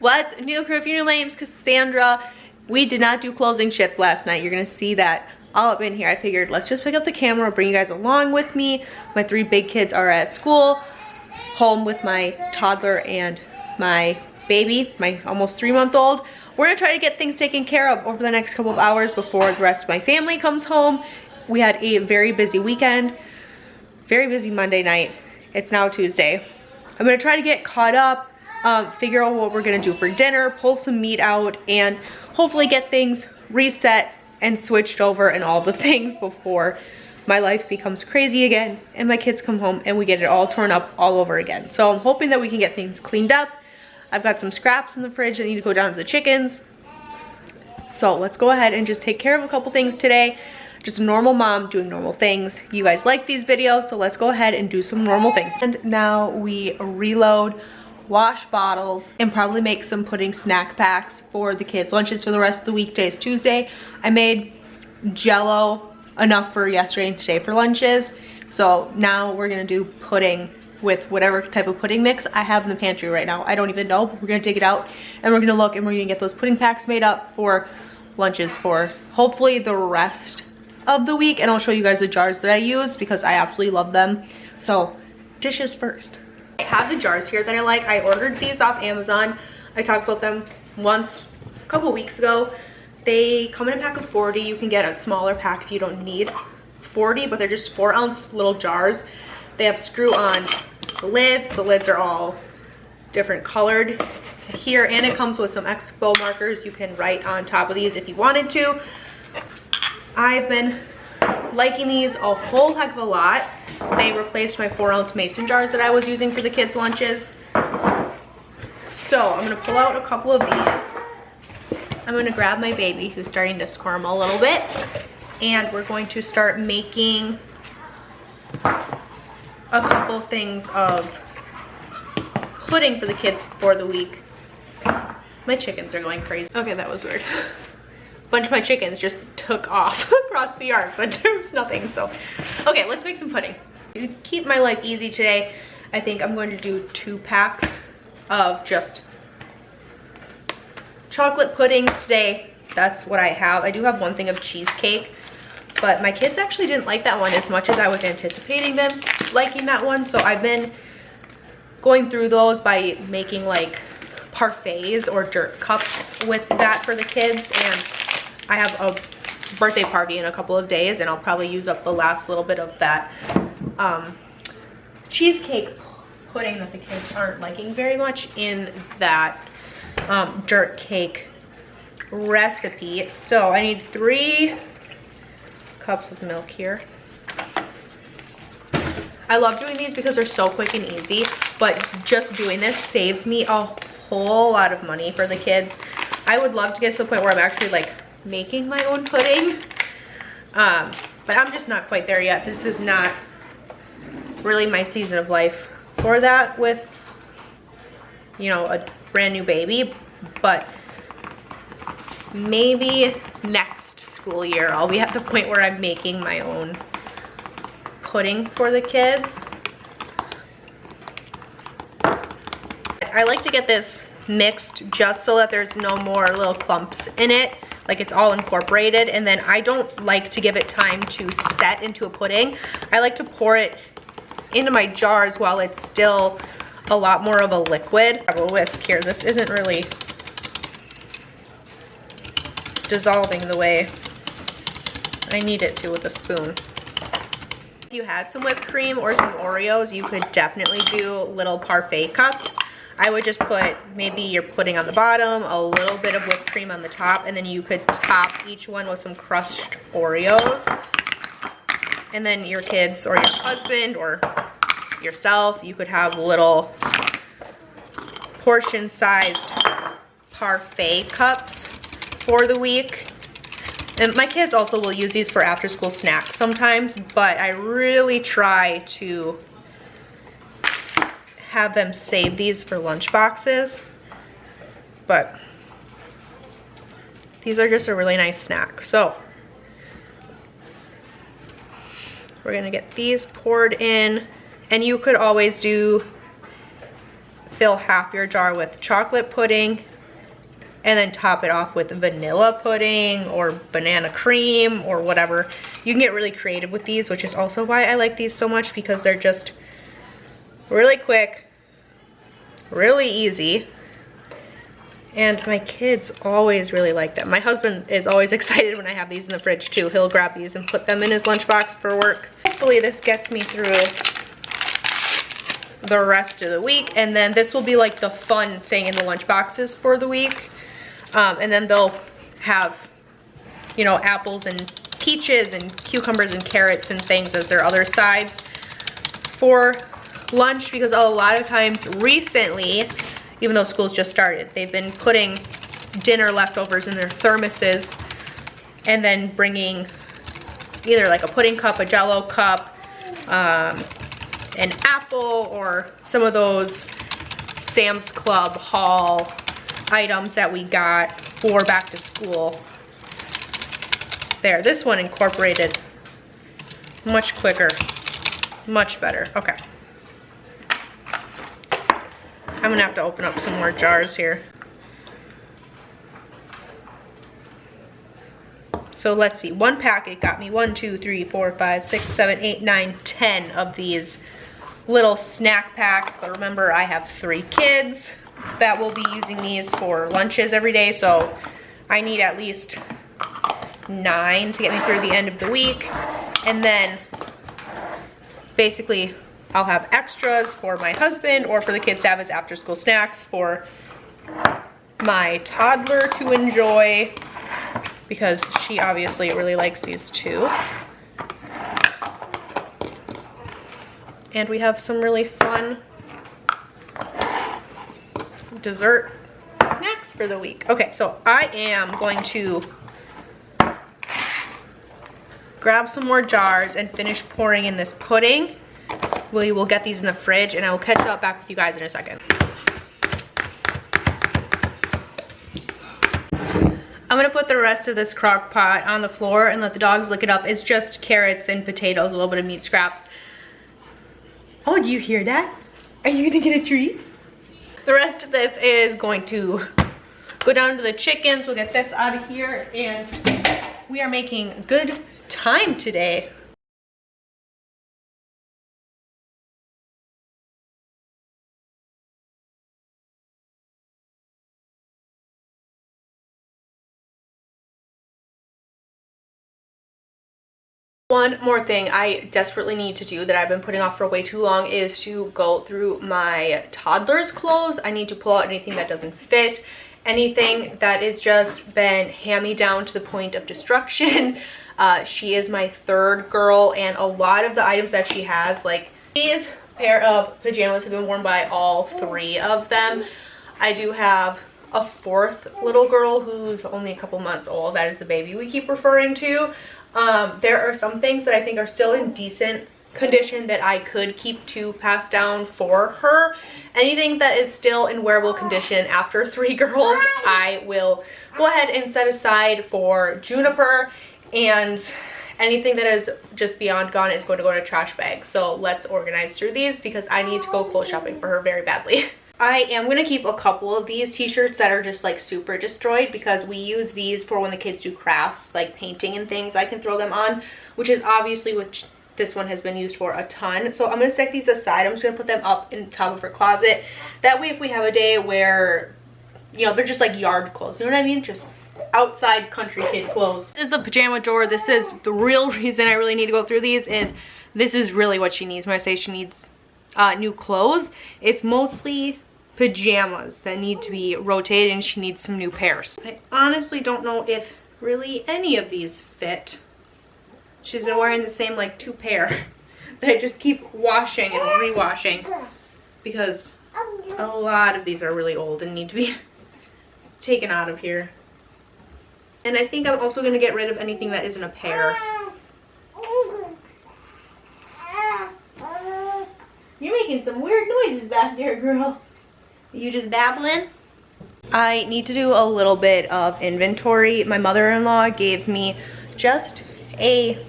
What's new, crew? If you're new, my name's Cassandra. We did not do closing shift last night. You're gonna see that all up in here. I figured let's just pick up the camera, bring you guys along with me. My 3 big kids are at school, home with my toddler and my baby, my almost 3-month-old. We're gonna try to get things taken care of over the next couple of hours before the rest of my family comes home. We had a very busy weekend, very busy Monday night. It's now Tuesday. I'm gonna try to get caught up, figure out what we're gonna do for dinner, pull some meat out, and hopefully get things reset and switched over and all the things before my life becomes crazy again and my kids come home and we get it all torn up all over again. So I'm hoping that we can get things cleaned up. I've got some scraps in the fridge. I need to go down to the chickens. So let's go ahead and just take care of a couple things today. Just a normal mom doing normal things. You guys like these videos, so let's go ahead and do some normal things. And now we reload, wash bottles, and probably make some pudding snack packs for the kids' lunches for the rest of the week. Today's Tuesday. I made Jello enough for yesterday and today for lunches. So now we're gonna do pudding with whatever type of pudding mix I have in the pantry right now. I don't even know, but we're gonna dig it out and we're gonna look and we're gonna get those pudding packs made up for lunches for hopefully the rest of the week. And I'll show you guys the jars that I use because I absolutely love them. So dishes first. I have the jars here that I like. I ordered these off Amazon. I talked about them once a couple weeks ago. They come in a pack of 40. You can get a smaller pack if you don't need 40, but they're just 4-ounce little jars. They have screw-on lids. The lids are all different colored here, and it comes with some expo markers. You can write on top of these if you wanted to. I've been liking these a whole heck of a lot. They replaced my 4-ounce mason jars that I was using for the kids' lunches. So I'm gonna pull out a couple of these. I'm gonna grab my baby who's starting to squirm a little bit, and we're going to start making a couple things of pudding for the kids for the week. My chickens are going crazy. Okay, that was weird. A bunch of my chickens just took off across the yard, but there was nothing. So okay, let's make some pudding. To keep my life easy today, I think I'm going to do 2 packs of just chocolate puddings today. That's what I have. I do have 1 thing of cheesecake, but my kids actually didn't like that one as much as I was anticipating them liking that one. So I've been going through those by making like parfaits or dirt cups with that for the kids. And I have a birthday party in a couple of days, and I'll probably use up the last little bit of that cheesecake pudding that the kids aren't liking very much in that dirt cake recipe. So I need 3 cups of milk here. I love doing these because they're so quick and easy, but just doing this saves me a whole lot of money for the kids. I would love to get to the point where I'm actually like making my own pudding, but I'm just not quite there yet. This is not really my season of life for that with, you know, a brand new baby. But maybe next school year I'll be at the point where I'm making my own pudding for the kids. I like to get this mixed just so that there's no more little clumps in it, like it's all incorporated. And then I don't like to give it time to set into a pudding. I like to pour it into my jars while it's still a lot more of a liquid. I have a whisk here. This isn't really dissolving the way I need it to with a spoon. If you had some whipped cream or some Oreos, you could definitely do little parfait cups. I would just put maybe your pudding on the bottom, a little bit of whipped cream on the top, and then you could top each one with some crushed Oreos. And then your kids or your husband or yourself, you could have little portion-sized parfait cups for the week. And my kids also will use these for after-school snacks sometimes, but I really try to have them save these for lunch boxes. But these are just a really nice snack. So we're gonna get these poured in, and you could always fill half your jar with chocolate pudding and then top it off with vanilla pudding or banana cream or whatever. You can get really creative with these, which is also why I like these so much, because they're just really quick, really easy. And my kids always really like them. My husband is always excited when I have these in the fridge too. He'll grab these and put them in his lunchbox for work. Hopefully this gets me through the rest of the week. And then this will be like the fun thing in the lunchboxes for the week. And then they'll have, you know, apples and peaches and cucumbers and carrots and things as their other sides for lunch, because a lot of times recently, even though school's just started, they've been putting dinner leftovers in their thermoses and then bringing either like a pudding cup, a Jell-O cup, an apple, or some of those Sam's Club haul items that we got for back to school. There, this one incorporated much quicker, much better. Okay. I'm gonna have to open up some more jars here. So let's see, one packet got me 1, 2, 3, 4, 5, 6, 7, 8, 9, 10 of these little snack packs. But remember, I have 3 kids that will be using these for lunches every day, so I need at least 9 to get me through the end of the week. And then basically I'll have extras for my husband or for the kids to have as after school snacks for my toddler to enjoy, because she obviously really likes these too. And we have some really fun dessert snacks for the week. Okay, so I am going to grab some more jars and finish pouring in this pudding. We will get these in the fridge, and I will catch up back with you guys in a second. I'm gonna put the rest of this crock pot on the floor and let the dogs lick it up. It's just carrots and potatoes, a little bit of meat scraps. Oh, do you hear that? Are you gonna get a treat? The rest of this is going to go down to the chickens. We'll get this out of here, and we are making good time today. One more thing I desperately need to do that I've been putting off for way too long is to go through my toddler's clothes. I need to pull out anything that doesn't fit, anything that has just been hand-me-down to the point of destruction. She is my 3rd girl, and a lot of the items that she has, like these pair of pajamas, have been worn by all 3 of them. I do have a 4th little girl who's only a couple months old. That is the baby we keep referring to. There are some things that I think are still in decent condition that I could keep to pass down for her. Anything that is still in wearable condition after 3 girls, I will go ahead and set aside for Juniper, and anything that is just beyond gone is going to go in a trash bag. So let's organize through these, because I need to go clothes shopping for her very badly. I am going to keep a couple of these t-shirts that are just like super destroyed, because we use these for when the kids do crafts, like painting and things. I can throw them on, which is obviously what this one has been used for a ton. So I'm going to set these aside. I'm just going to put them up in the top of her closet. That way, if we have a day where, you know, they're just like yard clothes, you know what I mean? Just outside country kid clothes. This is the pajama drawer. This is the real reason I really need to go through these. Is this is really what she needs when I say she needs new clothes. It's mostly pajamas that need to be rotated, and she needs some new pairs. I honestly don't know if really any of these fit. She's been wearing the same like 2 pair that I just keep washing and rewashing, because a lot of these are really old and need to be taken out of here. And I think I'm also going to get rid of anything that isn't a pair. You're making some weird noises back there, girl. You just babbling? I need to do a little bit of inventory. My mother-in-law gave me just a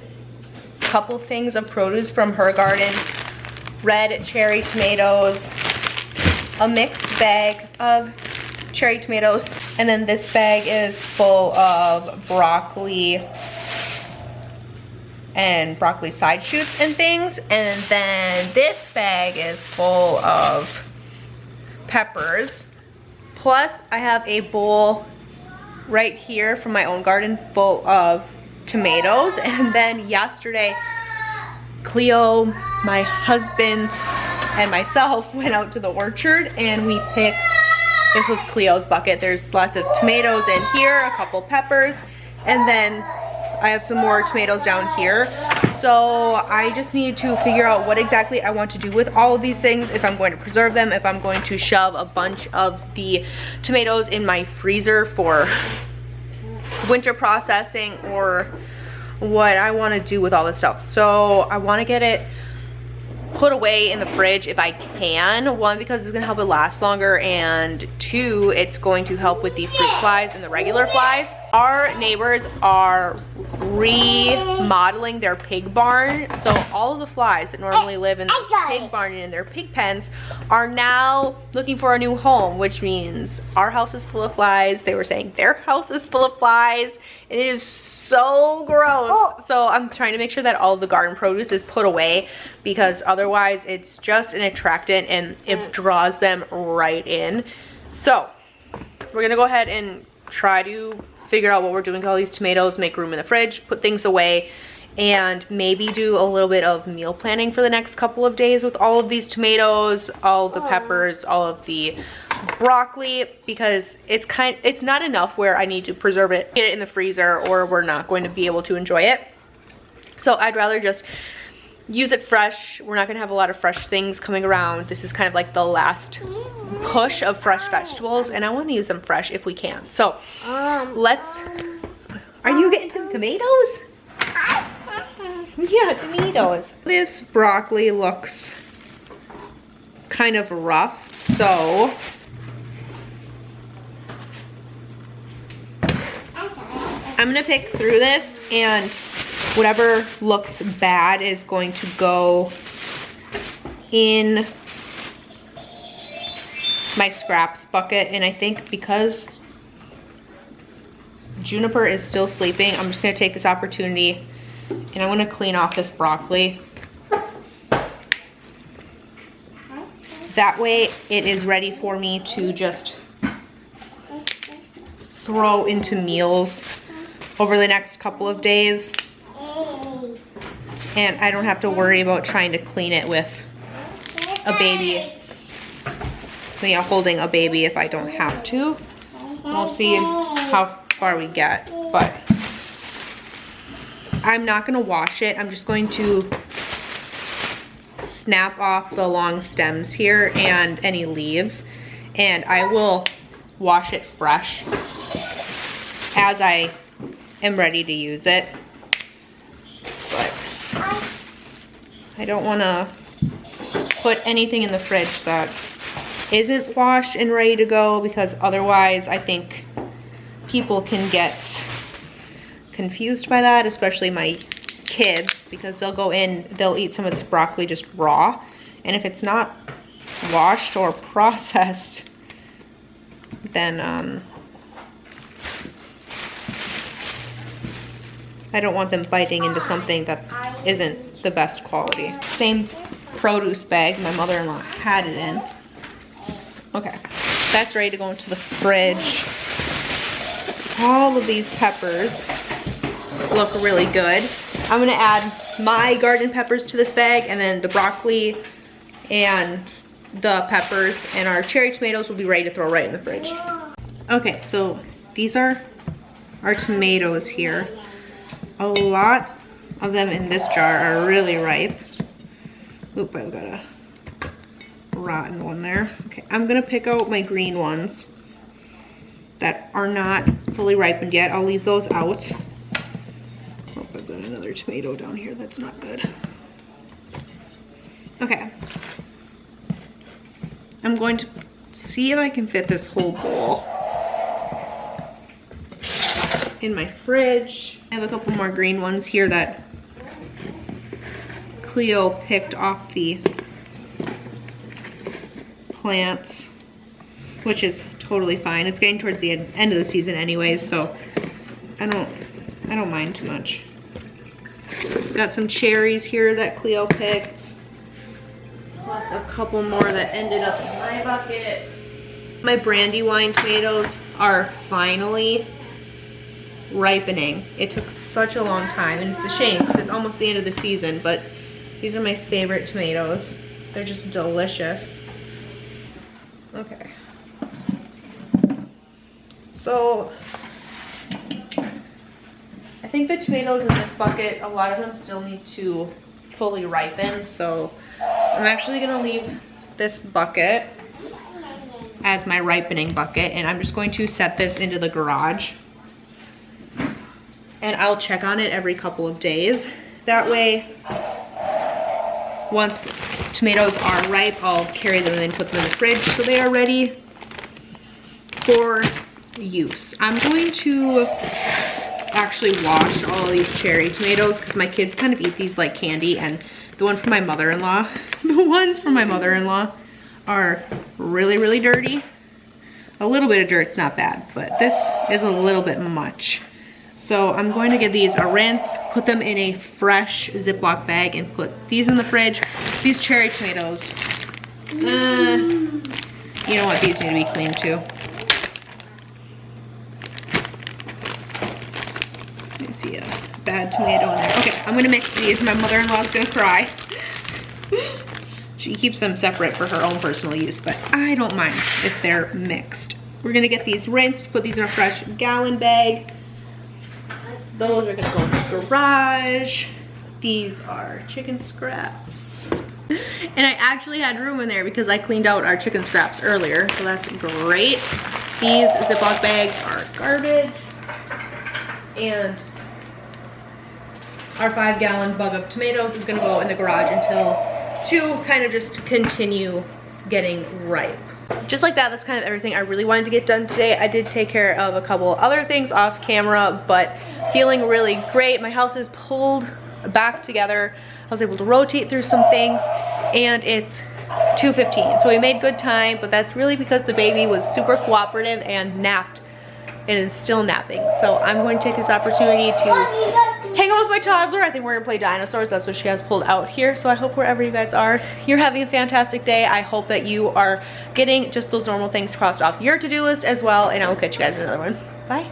couple things of produce from her garden. Red cherry tomatoes, a mixed bag of cherry tomatoes. And then this bag is full of broccoli and broccoli side shoots and things. And then this bag is full of peppers. Plus I have a bowl right here from my own garden full of tomatoes. And then yesterday, Cleo, my husband, and myself went out to the orchard and we picked, this was Cleo's bucket. There's lots of tomatoes in here, a couple peppers, and then I have some more tomatoes down here. So I just need to figure out what exactly I want to do with all of these things, if I'm going to preserve them, if I'm going to shove a bunch of the tomatoes in my freezer for winter processing, or what I want to do with all this stuff. So I want to get it put away in the fridge if I can. One, because it's gonna help it last longer, and two, it's going to help with the fruit flies and the regular flies. Our neighbors are remodeling their pig barn, so all of the flies that normally live in the pig barn and in their pig pens are now looking for a new home, which means our house is full of flies. They were saying their house is full of flies, and it is so gross. So I'm trying to make sure that all of the garden produce is put away, because otherwise it's just an attractant and it draws them right in. So we're gonna go ahead and try to figure out what we're doing with all these tomatoes, make room in the fridge, put things away, and maybe do a little bit of meal planning for the next couple of days with all of these tomatoes, all of the peppers, all of the broccoli, because it's not enough where I need to preserve it, get it in the freezer, or we're not going to be able to enjoy it. So I'd rather just use it fresh. We're not gonna have a lot of fresh things coming around. This is kind of like the last push of fresh vegetables, and I want to use them fresh if we can. So let's, are you getting some tomatoes? Yeah, tomatoes. This broccoli looks kind of rough, so I'm gonna pick through this, and whatever looks bad is going to go in my scraps bucket. And I think because Juniper is still sleeping, I'm just gonna take this opportunity and I'm gonna clean off this broccoli. That way it is ready for me to just throw into meals over the next couple of days. And I don't have to worry about trying to clean it with a baby. You know, holding a baby if I don't have to. We'll see how far we get, but I'm not gonna wash it. I'm just going to snap off the long stems here and any leaves, and I will wash it fresh as I am ready to use it. But I don't want to put anything in the fridge that isn't washed and ready to go, because otherwise I think people can get confused by that, especially my kids, because they'll go in, they'll eat some of this broccoli just raw, and if it's not washed or processed, then I don't want them biting into something that isn't the best quality. Same produce bag my mother-in-law had it in. Okay, that's ready to go into the fridge. All of these peppers look really good. I'm gonna add my garden peppers to this bag, and then the broccoli and the peppers and our cherry tomatoes will be ready to throw right in the fridge. Okay, so these are our tomatoes here. A lot of them in this jar are really ripe. Oop, I've got a rotten one there. Okay, I'm gonna pick out my green ones that are not fully ripened yet. I'll leave those out. Oh, I've got another tomato down here that's not good. Okay. I'm going to see if I can fit this whole bowl in my fridge. I have a couple more green ones here that Cleo picked off the plants, which is totally fine. It's getting towards the end of the season anyways, so I don't mind too much. Got some cherries here that Cleo picked, plus a couple more that ended up in my bucket. My Brandywine tomatoes are finally ripening. It took such a long time, and it's a shame because it's almost the end of the season, but these are my favorite tomatoes. They're just delicious. Okay. So I think the tomatoes in this bucket, a lot of them still need to fully ripen, so I'm actually gonna leave this bucket as my ripening bucket, and I'm just going to set this into the garage, and I'll check on it every couple of days. That way, once tomatoes are ripe, I'll carry them and put them in the fridge so they are ready for use. I'm going to actually wash all of these cherry tomatoes because my kids kind of eat these like candy, and the one from my mother-in-law, the ones from my mother-in-law are really, really dirty. A little bit of dirt's not bad, but this is a little bit much. So I'm going to give these a rinse, put them in a fresh Ziploc bag, and put these in the fridge. These cherry tomatoes, you know what, these need to be cleaned too. Let me see a bad tomato in there. Okay, I'm gonna mix these. My mother-in-law's gonna cry. She keeps them separate for her own personal use, but I don't mind if they're mixed. We're gonna get these rinsed, put these in a fresh gallon bag. Those are gonna go in the garage. These are chicken scraps. And I actually had room in there because I cleaned out our chicken scraps earlier, so that's great. These Ziploc bags are garbage. And our 5-gallon bug of tomatoes is gonna go in the garage until to kind of just continue getting ripe. Just like that, that's kind of everything I really wanted to get done today. I did take care of a couple other things off camera, but feeling really great. My house is pulled back together. I was able to rotate through some things, and it's 2:15. So we made good time, but that's really because the baby was super cooperative and napped and is still napping. So I'm going to take this opportunity to hang out with my toddler. I think we're gonna play dinosaurs. That's what she has pulled out here. So I hope wherever you guys are, you're having a fantastic day. I hope that you are getting just those normal things crossed off your to-do list as well, and I'll catch you guys in another one. Bye.